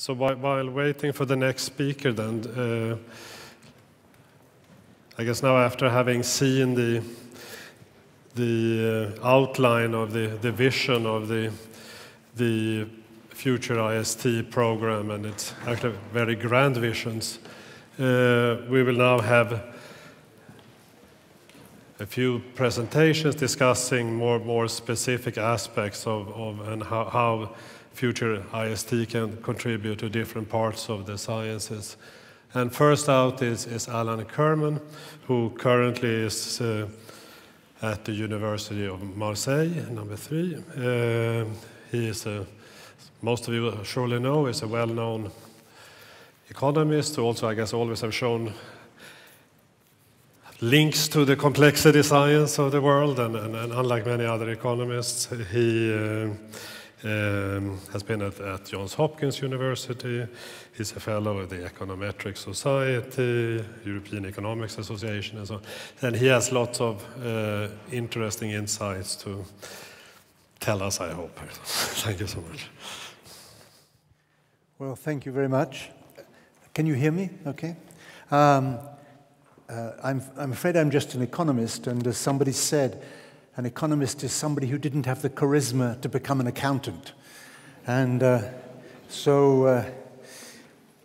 So while waiting for the next speaker then, I guess now after having seen the outline of the vision of the FuturICT program, and it's actually very grand visions, we will now have a few presentations discussing more specific aspects of and how FuturICT can contribute to different parts of the sciences. And first out is Alan Kirman, who currently is at the University of Marseille, number 3. He is most of you surely know, is a well-known economist who also, I guess, always have shown links to the complexity science of the world, and unlike many other economists, he has been at Johns Hopkins University. He's a fellow of the Econometric Society, European Economics Association, and so on. And he has lots of interesting insights to tell us, I hope. Thank you so much. Well, thank you very much. Can you hear me? Okay. I'm afraid I'm just an economist, and as somebody said, an economist is somebody who didn't have the charisma to become an accountant. And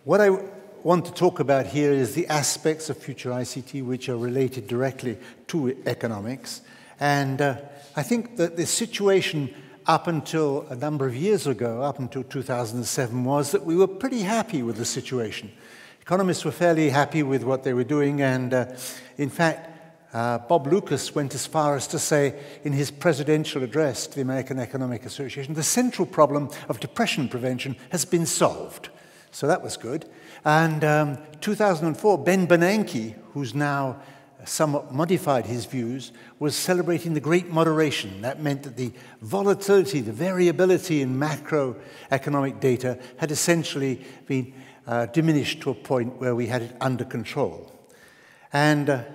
what I want to talk about here is the aspects of FuturICT which are related directly to economics. And I think that the situation up until a number of years ago, up until 2007, was that we were pretty happy with the situation. Economists were fairly happy with what they were doing, and in fact, Bob Lucas went as far as to say in his presidential address to the American Economic Association, the central problem of depression prevention has been solved. So that was good. And 2004, Ben Bernanke, who's now somewhat modified his views, was celebrating the great moderation. That meant that the volatility, the variability in macroeconomic data had essentially been diminished to a point where we had it under control. And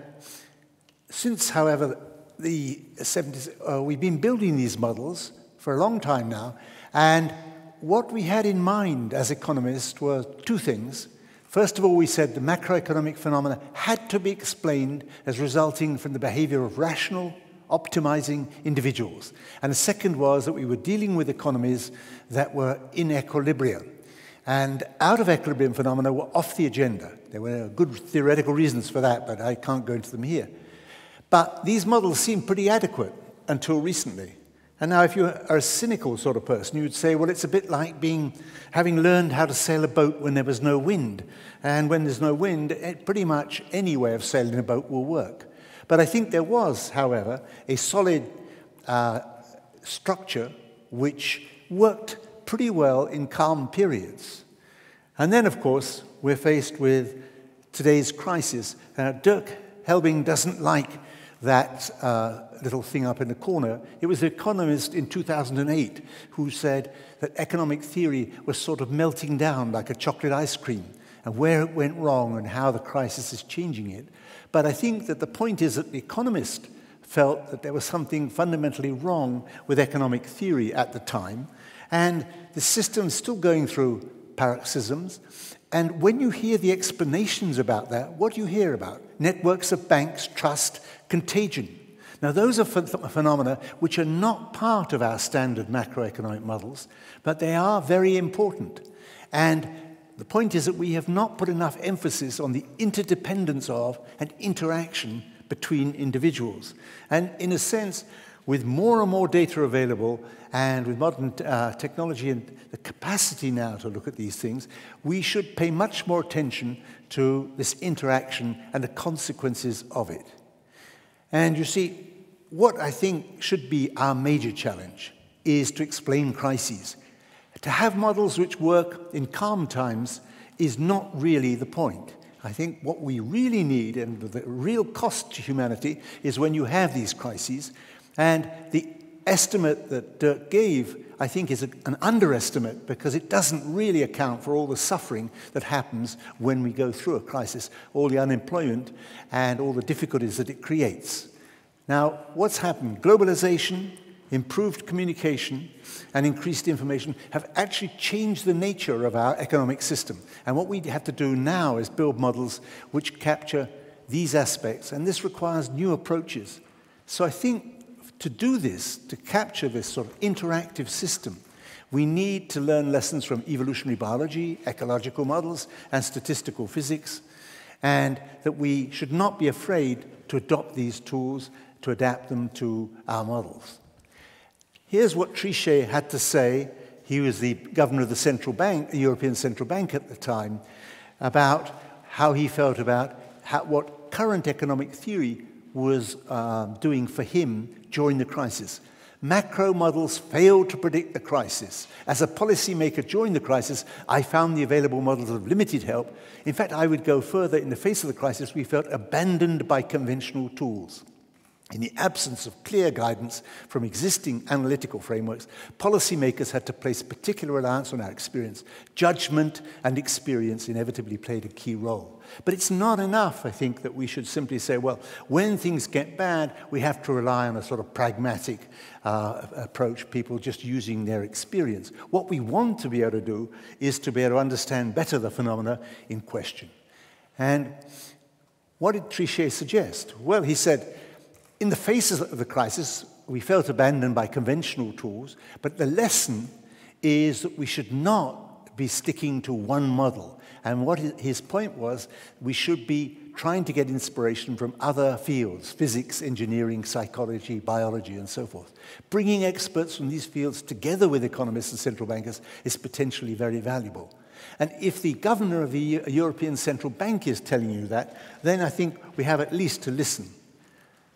since, however, the 70s, we've been building these models for a long time now, and what we had in mind as economists were two things. First of all, we said the macroeconomic phenomena had to be explained as resulting from the behavior of rational, optimizing individuals. And the second was that we were dealing with economies that were in equilibrium. And out of equilibrium phenomena were off the agenda. There were good theoretical reasons for that, but I can't go into them here. But these models seemed pretty adequate until recently. And now if you are a cynical sort of person, you would say, well, it's a bit like having learned how to sail a boat when there was no wind. And when there's no wind, pretty much any way of sailing a boat will work. But I think there was, however, a solid structure which worked pretty well in calm periods. And then, of course, we're faced with today's crisis. Dirk Helbing doesn't like that little thing up in the corner. It was an economist in 2008 who said that economic theory was sort of melting down like a chocolate ice cream, and where it went wrong and how the crisis is changing it. But I think that the point is that the economist felt that there was something fundamentally wrong with economic theory at the time, and the system's still going through paroxysms. And when you hear the explanations about that, what do you hear about? Networks of banks, trust, contagion. Now, those are phenomena which are not part of our standard macroeconomic models, but they are very important. And the point is that we have not put enough emphasis on the interdependence of and interaction between individuals. And in a sense, with more and more data available, and with modern technology and the capacity now to look at these things, we should pay much more attention to this interaction and the consequences of it. And you see, what I think should be our major challenge is to explain crises. To have models which work in calm times is not really the point. I think what we really need, and the real cost to humanity, is when you have these crises. And the estimate that Dirk gave, I think, is an underestimate, because it doesn't really account for all the suffering that happens when we go through a crisis, all the unemployment and all the difficulties that it creates. Now, what's happened? Globalization, improved communication, and increased information have actually changed the nature of our economic system. And what we have to do now is build models which capture these aspects, and this requires new approaches. So I think to do this, to capture this sort of interactive system, we need to learn lessons from evolutionary biology, ecological models, and statistical physics, and that we should not be afraid to adopt these tools, to adapt them to our models. Here's what Trichet had to say. He was the governor of the central bank, the European Central Bank at the time, about how he felt about what current economic theory was doing for him during the crisis. Macro models failed to predict the crisis. As a policymaker during the crisis, I found the available models of limited help. In fact, I would go further. In the face of the crisis, we felt abandoned by conventional tools. In the absence of clear guidance from existing analytical frameworks, policymakers had to place particular reliance on our experience. Judgment and experience inevitably played a key role. But it's not enough, I think, that we should simply say, well, when things get bad, we have to rely on a sort of pragmatic approach, people just using their experience. What we want to be able to do is to be able to understand better the phenomena in question. And what did Trichet suggest? Well, he said, in the face of the crisis, we felt abandoned by conventional tools, but the lesson is that we should not be sticking to one model. And what his point was, we should be trying to get inspiration from other fields, physics, engineering, psychology, biology, and so forth. Bringing experts from these fields together with economists and central bankers is potentially very valuable. And if the governor of the European Central Bank is telling you that, then I think we have at least to listen.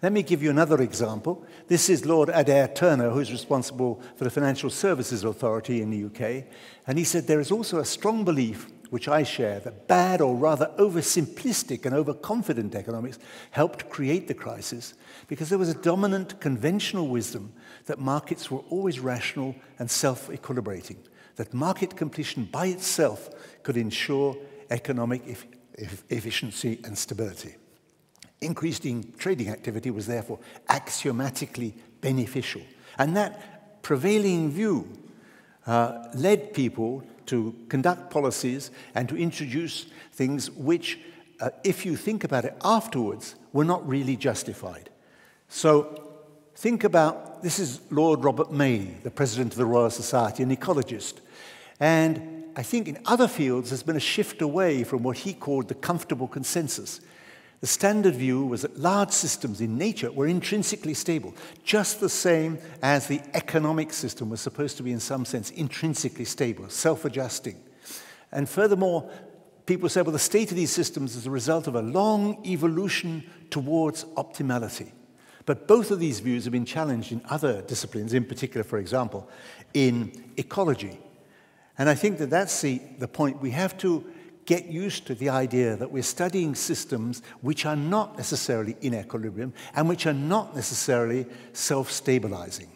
Let me give you another example. This is Lord Adair Turner, who's responsible for the Financial Services Authority in the UK. And he said there is also a strong belief, which I share, that bad or rather oversimplistic and overconfident economics helped create the crisis because there was a dominant conventional wisdom that markets were always rational and self-equilibrating, that market completion by itself could ensure economic efficiency and stability. Increasing trading activity was therefore axiomatically beneficial. And that prevailing view led people to conduct policies and to introduce things which, if you think about it afterwards, were not really justified. So think about, this is Lord Robert May, the president of the Royal Society, an ecologist. And I think in other fields there's been a shift away from what he called the comfortable consensus. The standard view was that large systems in nature were intrinsically stable, just the same as the economic system was supposed to be in some sense intrinsically stable, self-adjusting. And furthermore, people said, well, the state of these systems is a result of a long evolution towards optimality. But both of these views have been challenged in other disciplines, in particular, for example, in ecology. And I think that that's the point. We have to get used to the idea that we're studying systems which are not necessarily in equilibrium and which are not necessarily self-stabilizing.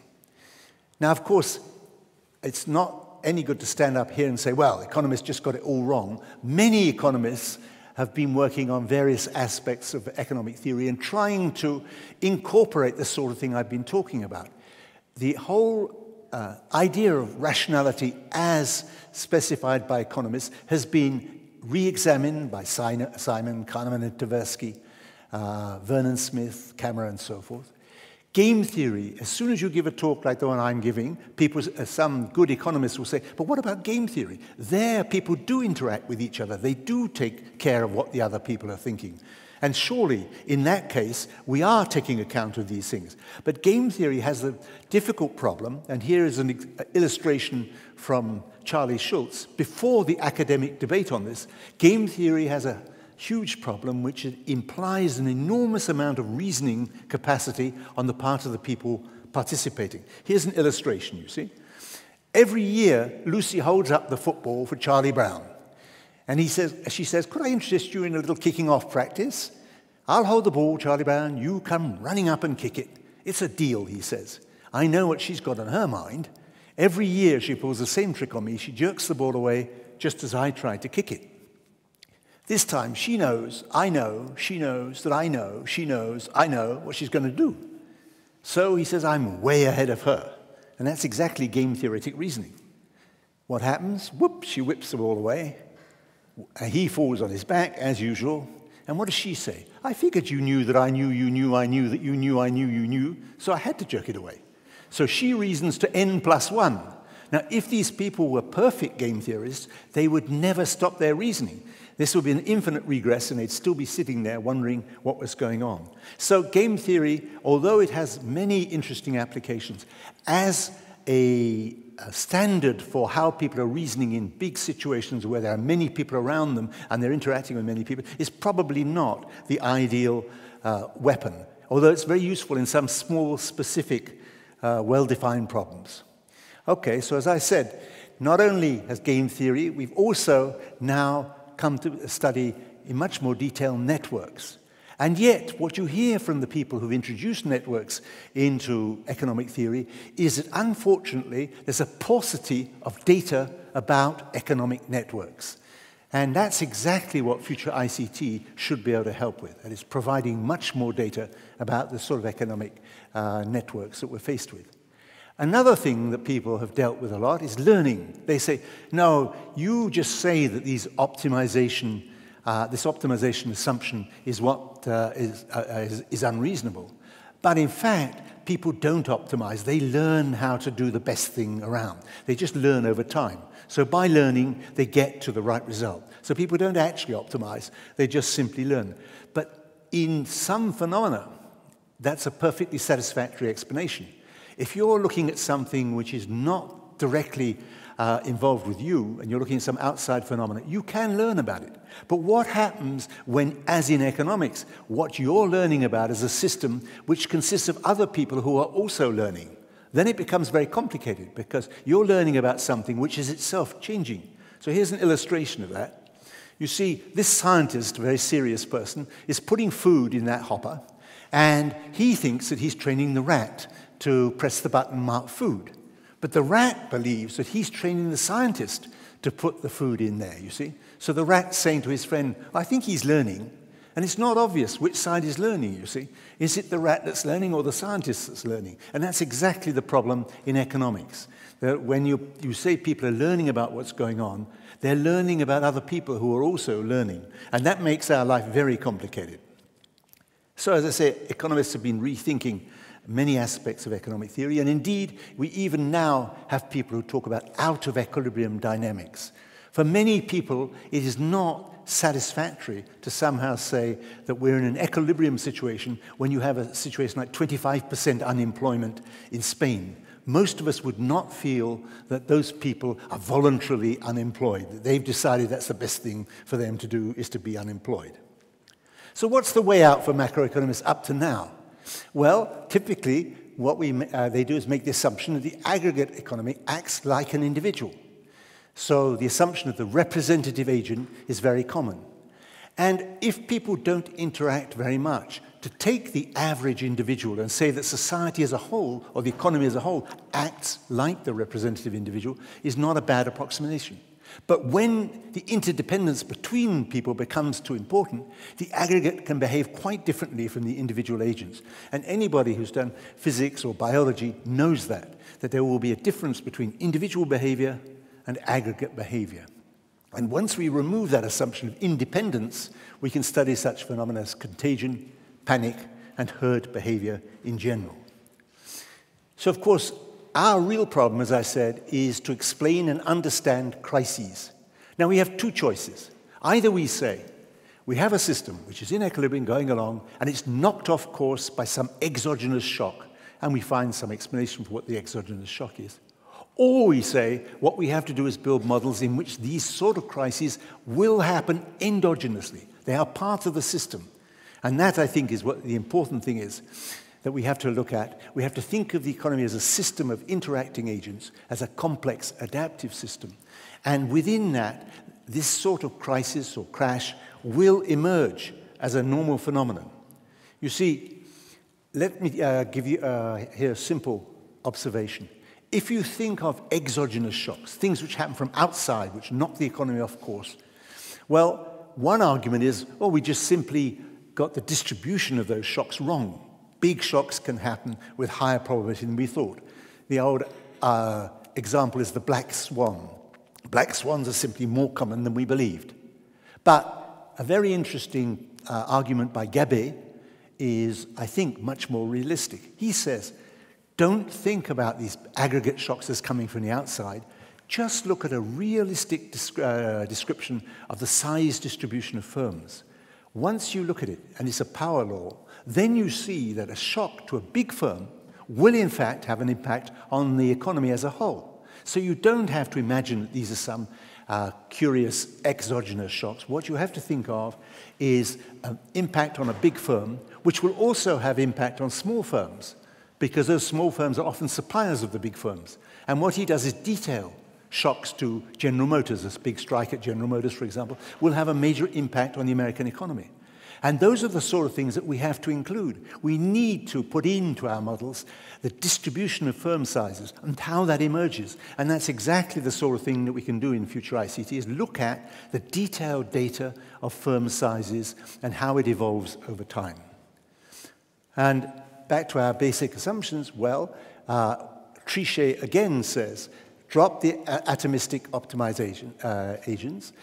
Now, of course, it's not any good to stand up here and say, well, economists just got it all wrong. Many economists have been working on various aspects of economic theory and trying to incorporate the sort of thing I've been talking about. The whole idea of rationality as specified by economists has been re-examined by Simon, Kahneman, and Tversky, Vernon Smith, Cameron, and so forth. Game theory, as soon as you give a talk like the one I'm giving, some good economists will say, but what about game theory? There, people do interact with each other. They do take care of what the other people are thinking. And surely, in that case, we are taking account of these things. But game theory has a difficult problem, and here is an illustration from Charlie Schultz. Before the academic debate on this, game theory has a huge problem which implies an enormous amount of reasoning capacity on the part of the people participating. Here's an illustration, you see. Every year, Lucy holds up the football for Charlie Brown. And she says, could I interest you in a little kicking off practice? I'll hold the ball, Charlie Brown. You come running up and kick it. It's a deal, he says. I know what she's got on her mind. Every year she pulls the same trick on me. She jerks the ball away just as I try to kick it. This time she knows, I know, she knows that I know, she knows, I know what she's going to do. So he says, I'm way ahead of her. And that's exactly game theoretic reasoning. What happens? Whoop, she whips the ball away. He falls on his back, as usual. And what does she say? I figured you knew that I knew you knew I knew that you knew I knew you knew, so I had to jerk it away. So she reasons to n+1. Now, if these people were perfect game theorists, they would never stop their reasoning. This would be an infinite regress, and they'd still be sitting there wondering what was going on. So game theory, although it has many interesting applications, as a standard for how people are reasoning in big situations where there are many people around them and they're interacting with many people, is probably not the ideal weapon, although it's very useful in some small, specific, well-defined problems. Okay, so as I said, not only has game theory, we've also now come to study in much more detail networks. And yet, what you hear from the people who've introduced networks into economic theory is that, unfortunately, there's a paucity of data about economic networks. And that's exactly what FuturICT should be able to help with. That is providing much more data about the sort of economic networks that we're faced with. Another thing that people have dealt with a lot is learning. They say, no, you just say that this optimization assumption is what is unreasonable. But in fact, people don't optimize. They learn how to do the best thing around. They just learn over time. So by learning, they get to the right result. So people don't actually optimize. They just simply learn. But in some phenomena, that's a perfectly satisfactory explanation. If you're looking at something which is not directly involved with you, and you're looking at some outside phenomena, you can learn about it. But what happens when, as in economics, what you're learning about is a system which consists of other people who are also learning? Then it becomes very complicated, because you're learning about something which is itself changing. So here's an illustration of that. You see, this scientist, a very serious person, is putting food in that hopper, and he thinks that he's training the rat to press the button marked food. But the rat believes that he's training the scientist to put the food in there, you see. So the rat's saying to his friend, I think he's learning, and it's not obvious which side is learning, you see. Is it the rat that's learning or the scientist that's learning? And that's exactly the problem in economics. That when you say people are learning about what's going on, they're learning about other people who are also learning. And that makes our life very complicated. So as I say, economists have been rethinking many aspects of economic theory, and indeed, we even now have people who talk about out-of-equilibrium dynamics. For many people, it is not satisfactory to somehow say that we're in an equilibrium situation when you have a situation like 25% unemployment in Spain. Most of us would not feel that those people are voluntarily unemployed, that they've decided that's the best thing for them to do is to be unemployed. So what's the way out for macroeconomists up to now? Well, typically, what they do is make the assumption that the aggregate economy acts like an individual. So the assumption of the representative agent is very common. And if people don't interact very much, to take the average individual and say that society as a whole, or the economy as a whole, acts like the representative individual is not a bad approximation. But when the interdependence between people becomes too important, the aggregate can behave quite differently from the individual agents. And anybody who's done physics or biology knows that there will be a difference between individual behavior and aggregate behavior. And once we remove that assumption of independence, we can study such phenomena as contagion, panic, and herd behavior in general. So, of course, our real problem, as I said, is to explain and understand crises. Now, we have two choices. Either we say, we have a system which is in equilibrium going along, and it's knocked off course by some exogenous shock, and we find some explanation for what the exogenous shock is. Or we say, what we have to do is build models in which these sort of crises will happen endogenously. They are part of the system. And that, I think, is what the important thing is that we have to look at. We have to think of the economy as a system of interacting agents, as a complex, adaptive system. And within that, this sort of crisis or crash will emerge as a normal phenomenon. You see, let me give you here a simple observation. If you think of exogenous shocks, things which happen from outside, which knock the economy off course, well, one argument is, oh, we just simply got the distribution of those shocks wrong. Big shocks can happen with higher probability than we thought. The old example is the black swan. Black swans are simply more common than we believed. But a very interesting argument by Gabet is, I think, much more realistic. He says, don't think about these aggregate shocks as coming from the outside. Just look at a realistic description of the size distribution of firms. Once you look at it, and it's a power law, then you see that a shock to a big firm will in fact have an impact on the economy as a whole. So you don't have to imagine that these are some curious exogenous shocks. What you have to think of is an impact on a big firm, which will also have impact on small firms, because those small firms are often suppliers of the big firms. And what he does is detail shocks to General Motors. This big strike at General Motors, for example, will have a major impact on the American economy. And those are the sort of things that we have to include. We need to put into our models the distribution of firm sizes and how that emerges. And that's exactly the sort of thing that we can do in FuturICT, is look at the detailed data of firm sizes and how it evolves over time. And back to our basic assumptions, well, Trichet again says, drop the atomistic optimization agents.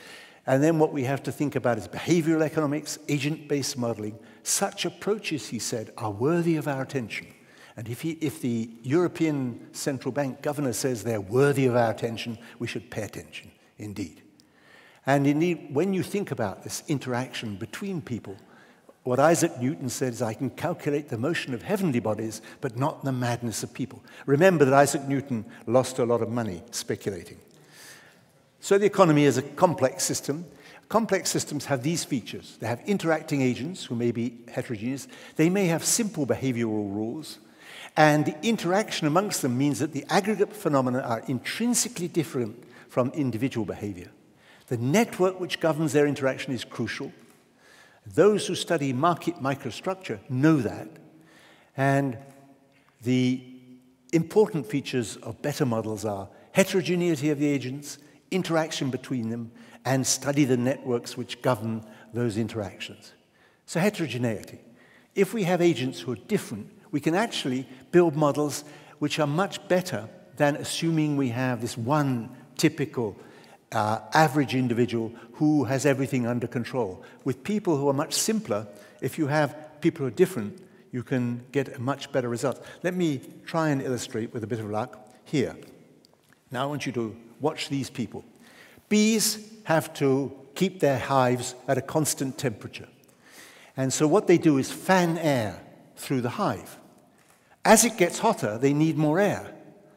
And then what we have to think about is behavioral economics, agent-based modeling. Such approaches, he said, are worthy of our attention. And if the European Central Bank governor says they're worthy of our attention, we should pay attention, indeed. And indeed, when you think about this interaction between people, what Isaac Newton said is, I can calculate the motion of heavenly bodies, but not the madness of people. Remember that Isaac Newton lost a lot of money speculating. So the economy is a complex system. Complex systems have these features. They have interacting agents who may be heterogeneous. They may have simple behavioral rules. And the interaction amongst them means that the aggregate phenomena are intrinsically different from individual behavior. The network which governs their interaction is crucial. Those who study market microstructure know that. And the important features of better models are heterogeneity of the agents, interaction between them, and study the networks which govern those interactions. So heterogeneity. If we have agents who are different, we can actually build models which are much better than assuming we have this one typical average individual who has everything under control. With people who are much simpler, if you have people who are different, you can get a much better result. Let me try and illustrate with a bit of luck here. Now I want you to watch these people. Bees have to keep their hives at a constant temperature. And so what they do is fan air through the hive. As it gets hotter, they need more air.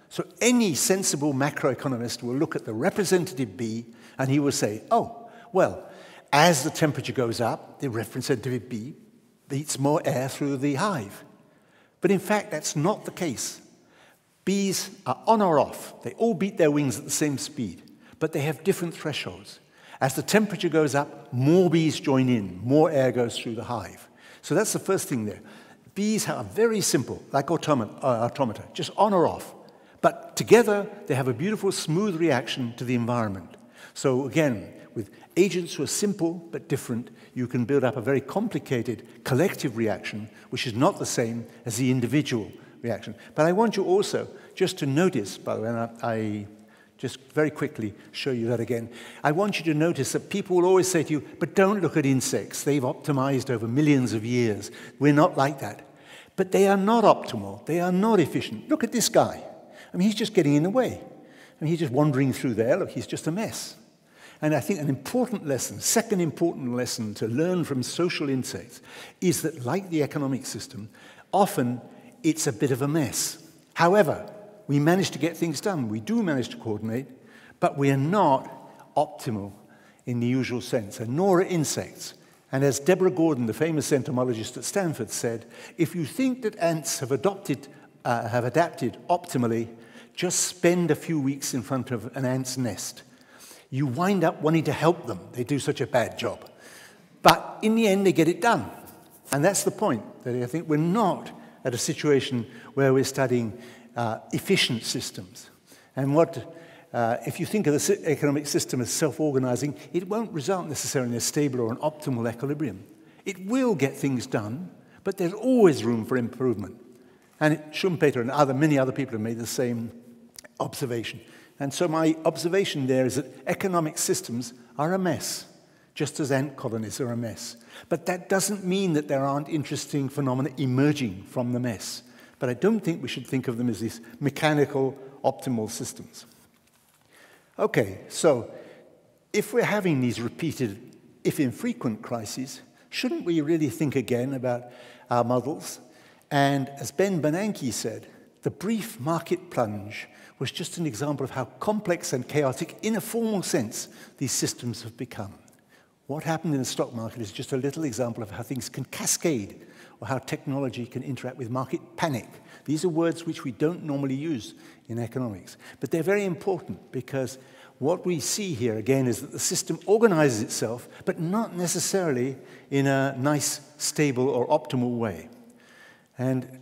So any sensible macroeconomist will look at the representative bee and he will say, oh, well, as the temperature goes up, the representative bee beats more air through the hive. But in fact, that's not the case. Bees are on or off. They all beat their wings at the same speed, but they have different thresholds. As the temperature goes up, more bees join in, more air goes through the hive. So that's the first thing there. Bees are very simple, like automata, just on or off. But together, they have a beautiful, smooth reaction to the environment. So again, with agents who are simple but different, you can build up a very complicated collective reaction, which is not the same as the individual reaction. But I want you also just to notice, by the way, and I just very quickly show you that again. I want you to notice that people will always say to you, but don't look at insects. They've optimized over millions of years. We're not like that. But they are not optimal. They are not efficient. Look at this guy. I mean, he's just getting in the way. I mean, he's just wandering through there. Look, he's just a mess. And I think an important lesson, second important lesson to learn from social insects is that, like the economic system, often it's a bit of a mess. However, we manage to get things done. We do manage to coordinate, but we are not optimal in the usual sense, and nor are insects. And as Deborah Gordon, the famous entomologist at Stanford, said, if you think that ants have adapted optimally, just spend a few weeks in front of an ant's nest. You wind up wanting to help them. They do such a bad job. But in the end, they get it done. And that's the point, that I think we're not at a situation where we're studying efficient systems. And if you think of the economic system as self-organizing, it won't result necessarily in a stable or an optimal equilibrium. It will get things done, But there's always room for improvement. And Schumpeter and many other people have made the same observation. And so my observation there is that economic systems are a mess, just as ant colonies are a mess. But that doesn't mean that there aren't interesting phenomena emerging from the mess. But I don't think we should think of them as these mechanical, optimal systems. Okay, so if we're having these repeated, if infrequent crises, shouldn't we really think again about our models? And as Ben Bernanke said, the brief market plunge was just an example of how complex and chaotic, in a formal sense, these systems have become. What happened in the stock market is just a little example of how things can cascade, or how technology can interact with market panic. These are words which we don't normally use in economics, but they're very important because what we see here again is that the system organizes itself, but not necessarily in a nice, stable, or optimal way. And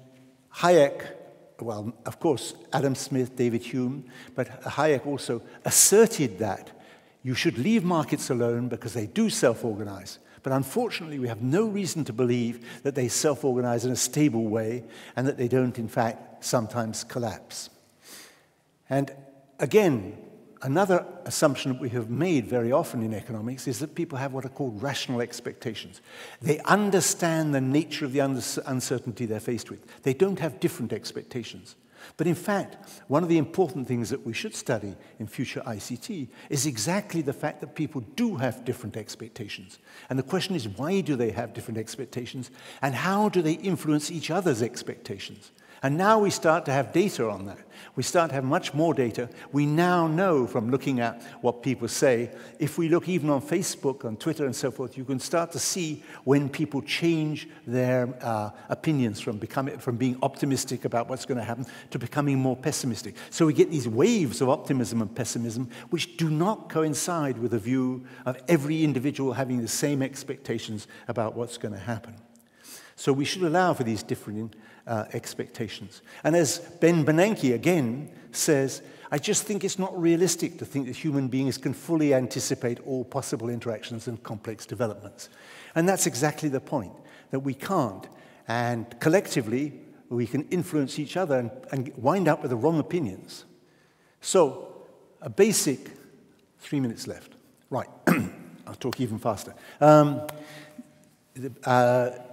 Hayek, well, of course, Adam Smith, David Hume, but Hayek also asserted that you should leave markets alone because they do self-organize. But unfortunately, we have no reason to believe that they self-organize in a stable way and that they don't, in fact, sometimes collapse. And again, another assumption that we have made very often in economics is that people have what are called rational expectations. They understand the nature of the uncertainty they're faced with. They don't have different expectations. But in fact, one of the important things that we should study in future ICT is exactly the fact that people do have different expectations. And the question is, why do they have different expectations? And how do they influence each other's expectations? And now we start to have data on that. We start to have much more data. We now know from looking at what people say, if we look even on Facebook, on Twitter and so forth, you can start to see when people change their opinions from being optimistic about what's going to happen to becoming more pessimistic. So we get these waves of optimism and pessimism which do not coincide with a view of every individual having the same expectations about what's going to happen. So we should allow for these different expectations. And as Ben Bernanke again says, I just think it's not realistic to think that human beings can fully anticipate all possible interactions and complex developments. And that's exactly the point, that we can't. And collectively, we can influence each other and wind up with the wrong opinions. So, a basic, 3 minutes left. Right, I'll talk even faster.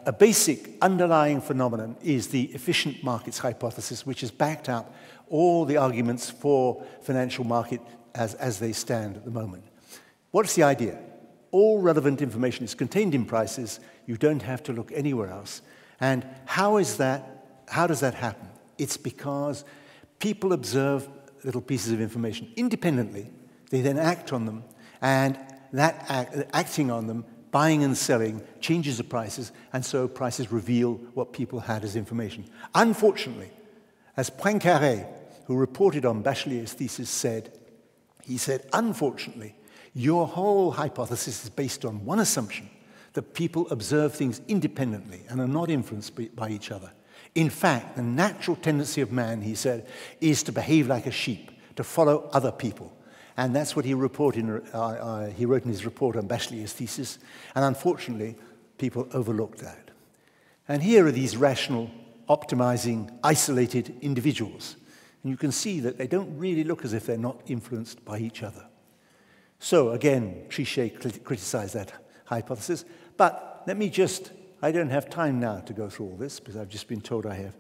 A basic underlying phenomenon is the efficient markets hypothesis, which has backed up all the arguments for financial market as they stand at the moment. What's the idea? All relevant information is contained in prices. You don't have to look anywhere else. And how does that happen? It's because people observe little pieces of information independently. They then act on them, and that acting on them, buying and selling, changes the prices, and so prices reveal what people had as information. Unfortunately, as Poincaré, who reported on Bachelet's thesis, said, unfortunately, your whole hypothesis is based on one assumption, that people observe things independently and are not influenced by each other. In fact, the natural tendency of man, he said, is to behave like a sheep, to follow other people. And that's what he wrote in his report on Bachelet's thesis. And unfortunately, people overlooked that. And here are these rational, optimizing, isolated individuals. And you can see that they don't really look as if they're not influenced by each other. So again, Trichet criticized that hypothesis. But let me I don't have time now to go through all this, because I've just been told I have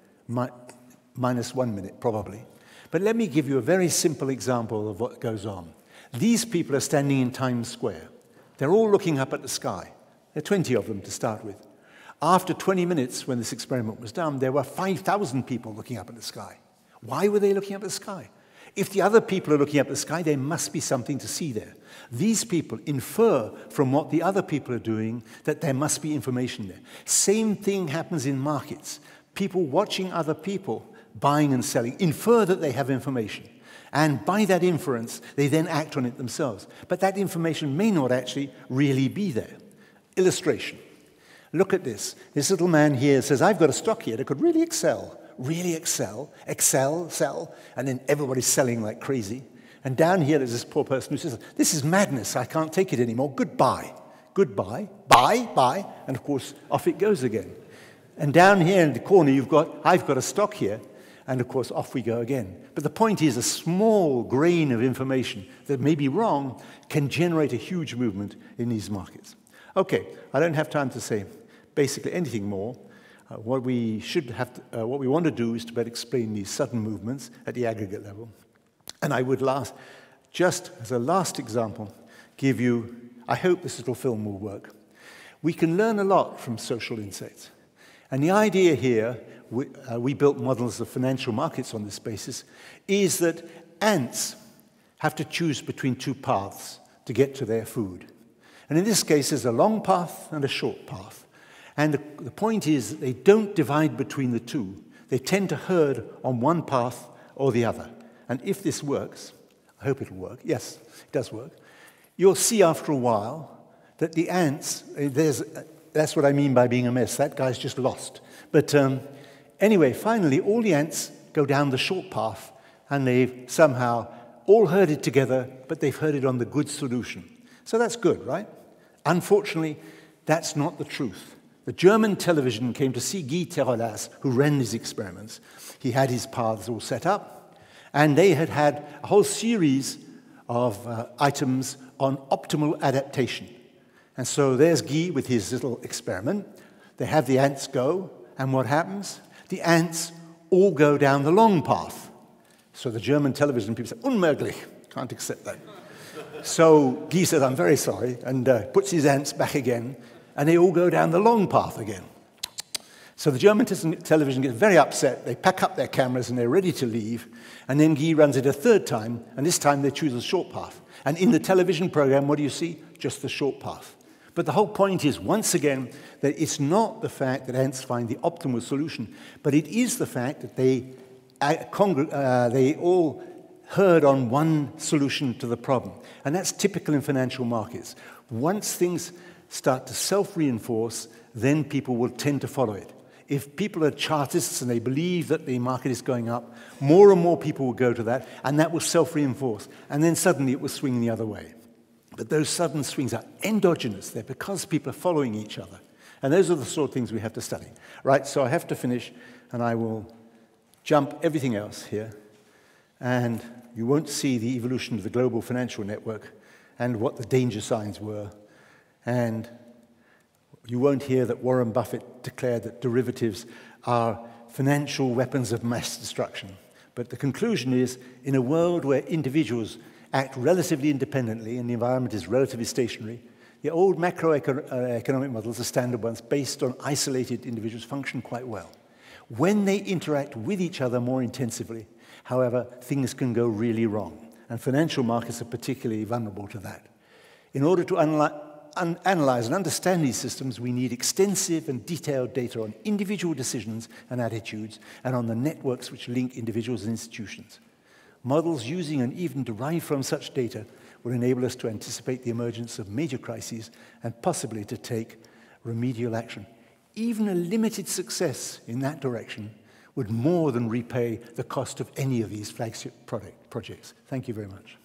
minus 1 minute, probably. But let me give you a very simple example of what goes on. These people are standing in Times Square. They're all looking up at the sky. There are 20 of them to start with. After 20 minutes, when this experiment was done, there were 5,000 people looking up at the sky. Why were they looking up at the sky? If the other people are looking up at the sky, there must be something to see there. These people infer from what the other people are doing that there must be information there. Same thing happens in markets. People watching other people buying and selling infer that they have information. And by that inference, they then act on it themselves. But that information may not actually really be there. Illustration. Look at this. This little man here says, I've got a stock here that could really excel, sell, and then everybody's selling like crazy. And down here there's this poor person who says, this is madness, I can't take it anymore, goodbye. Goodbye, buy, and of course, off it goes again. And down here in the corner, I've got a stock here, and of course, off we go again. But the point is, a small grain of information that may be wrong can generate a huge movement in these markets. Okay, I don't have time to say basically anything more. What we want to do is to better explain these sudden movements at the aggregate level. And I would just as a last example, give you, I hope this little film will work. We can learn a lot from social insights. And the idea here, we built models of financial markets on this basis, is that ants have to choose between two paths to get to their food. And in this case, there's a long path and a short path. And the point is that they don't divide between the two. They tend to herd on one path or the other. And if this works, I hope it'll work. Yes, it does work. You'll see after a while that the ants, that's what I mean by being a mess. That guy's just lost. But anyway, finally, all the ants go down the short path, and they've somehow all herded together, but they've herded on the good solution. So that's good, right? Unfortunately, that's not the truth. The German television came to see Guy Terrelas, who ran these experiments. He had his paths all set up, and they had had a whole series of items on optimal adaptation. And so there's Guy with his little experiment. They have the ants go, and what happens? The ants all go down the long path. So the German television people say, unmöglich, can't accept that. So Guy says, I'm very sorry, and puts his ants back again, and they all go down the long path again. So the German television gets very upset. They pack up their cameras, and they're ready to leave. And then Guy runs it a third time, and this time they choose a short path. And in the television program, what do you see? Just the short path. But the whole point is, once again, that it's not the fact that ants find the optimal solution, but it is the fact that they all herd on one solution to the problem. And that's typical in financial markets. Once things start to self-reinforce, then people will tend to follow it. If people are chartists and they believe that the market is going up, more and more people will go to that, and that will self-reinforce. And then suddenly it will swing the other way. But those sudden swings are endogenous. They're because people are following each other. And those are the sort of things we have to study. Right, so I have to finish, and I will jump everything else here. And you won't see the evolution of the global financial network and what the danger signs were. And you won't hear that Warren Buffett declared that derivatives are financial weapons of mass destruction. But the conclusion is, in a world where individuals act relatively independently and the environment is relatively stationary, the old macroeconomic models, the standard ones, based on isolated individuals, function quite well. When they interact with each other more intensively, however, things can go really wrong. And financial markets are particularly vulnerable to that. In order to analyze and understand these systems, we need extensive and detailed data on individual decisions and attitudes and on the networks which link individuals and institutions. Models using and even derived from such data will enable us to anticipate the emergence of major crises and possibly to take remedial action. Even a limited success in that direction would more than repay the cost of any of these flagship projects. Thank you very much.